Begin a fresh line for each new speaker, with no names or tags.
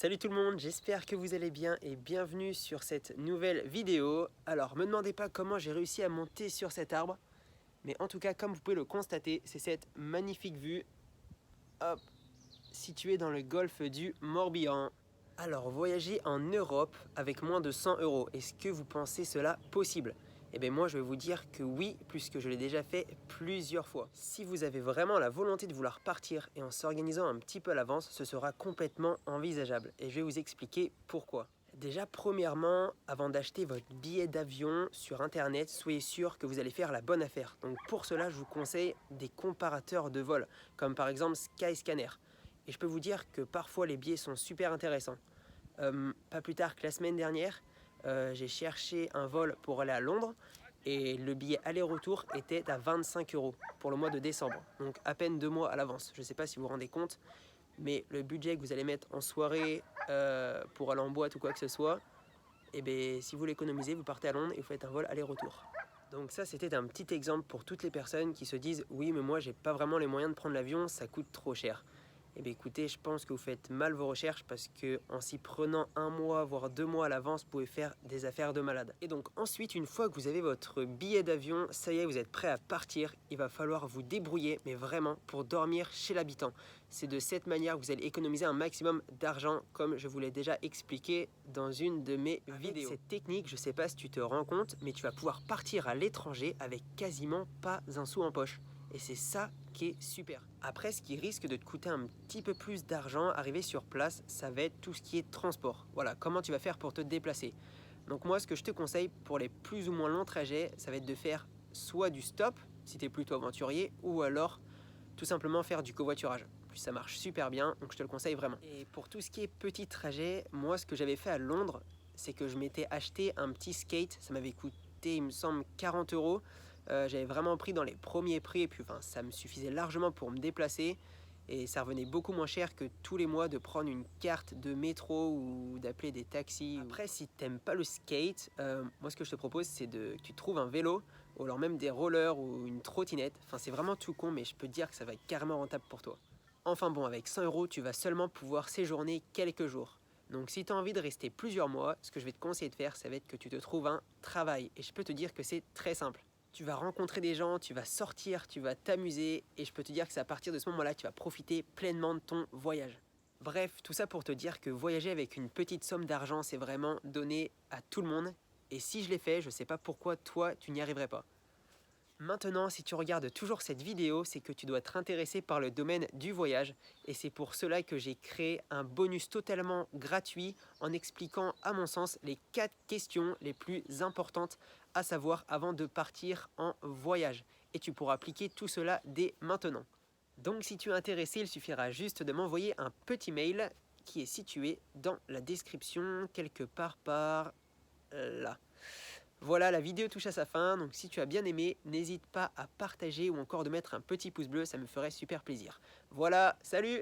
Salut tout le monde, j'espère que vous allez bien et bienvenue sur cette nouvelle vidéo. Alors, me demandez pas comment j'ai réussi à monter sur cet arbre, mais en tout cas, comme vous pouvez le constater, c'est cette magnifique vue, hop, située dans le golfe du Morbihan. Alors, voyager en Europe avec moins de 100 euros, est-ce que vous pensez cela possible? Eh bien moi je vais vous dire que oui, puisque je l'ai déjà fait plusieurs fois. Si vous avez vraiment la volonté de vouloir partir et en s'organisant un petit peu à l'avance, ce sera complètement envisageable. Et je vais vous expliquer pourquoi. Déjà, premièrement, avant d'acheter votre billet d'avion sur internet, soyez sûr que vous allez faire la bonne affaire. Donc pour cela, je vous conseille des comparateurs de vol, comme par exemple Skyscanner. Et je peux vous dire que parfois les billets sont super intéressants. Pas plus tard que la semaine dernière, j'ai cherché un vol pour aller à Londres et le billet aller-retour était à 25 euros pour le mois de décembre, donc à peine 2 mois à l'avance. Je ne sais pas si vous vous rendez compte, mais le budget que vous allez mettre en soirée pour aller en boîte ou quoi que ce soit, et bien, si vous l'économisez, vous partez à Londres et vous faites un vol aller-retour. Donc ça, c'était un petit exemple pour toutes les personnes qui se disent « Oui, mais moi, j'ai pas vraiment les moyens de prendre l'avion, ça coûte trop cher. » Eh bien écoutez, je pense que vous faites mal vos recherches parce qu'en s'y prenant 1 mois, voire 2 mois à l'avance, vous pouvez faire des affaires de malade. Et donc ensuite, une fois que vous avez votre billet d'avion, ça y est, vous êtes prêt à partir, il va falloir vous débrouiller, mais vraiment, pour dormir chez l'habitant. C'est de cette manière que vous allez économiser un maximum d'argent, comme je vous l'ai déjà expliqué dans une de mes vidéos. Cette technique, je sais pas si tu te rends compte, mais tu vas pouvoir partir à l'étranger avec quasiment pas un sou en poche. Et c'est ça qui est super. Après, ce qui risque de te coûter un petit peu plus d'argent arrivé sur place, ça va être tout ce qui est transport. Voilà, comment tu vas faire pour te déplacer. Donc moi, ce que je te conseille pour les plus ou moins longs trajets, ça va être de faire soit du stop, si tu es plutôt aventurier, ou alors tout simplement faire du covoiturage. Puis ça marche super bien, donc je te le conseille vraiment. Et pour tout ce qui est petit trajet, moi, ce que j'avais fait à Londres, c'est que je m'étais acheté un petit skate, ça m'avait coûté, il me semble, 40 euros. J'avais vraiment pris dans les premiers prix et puis ça me suffisait largement pour me déplacer et ça revenait beaucoup moins cher que tous les mois de prendre une carte de métro ou d'appeler des taxis. Après, si t'aimes pas le skate, moi ce que je te propose c'est que tu trouves un vélo ou alors même des rollers ou une trottinette. Enfin, c'est vraiment tout con, mais je peux te dire que ça va être carrément rentable pour toi. Enfin bon, avec 100 euros, tu vas seulement pouvoir séjourner quelques jours. Donc si tu as envie de rester plusieurs mois, ce que je vais te conseiller de faire, ça va être que tu te trouves un travail. Et je peux te dire que c'est très simple. Tu vas rencontrer des gens, tu vas sortir, tu vas t'amuser et je peux te dire que c'est à partir de ce moment-là que tu vas profiter pleinement de ton voyage. Bref, tout ça pour te dire que voyager avec une petite somme d'argent, c'est vraiment donné à tout le monde. Et si je l'ai fait, je ne sais pas pourquoi toi, tu n'y arriverais pas. Maintenant, si tu regardes toujours cette vidéo, c'est que tu dois être intéressé par le domaine du voyage et c'est pour cela que j'ai créé un bonus totalement gratuit en expliquant à mon sens les 4 questions les plus importantes à savoir avant de partir en voyage. Et tu pourras appliquer tout cela dès maintenant. Donc si tu es intéressé, il suffira juste de m'envoyer un petit mail qui est situé dans la description quelque part par là. Voilà, la vidéo touche à sa fin, donc si tu as bien aimé, n'hésite pas à partager ou encore de mettre un petit pouce bleu, ça me ferait super plaisir. Voilà, salut!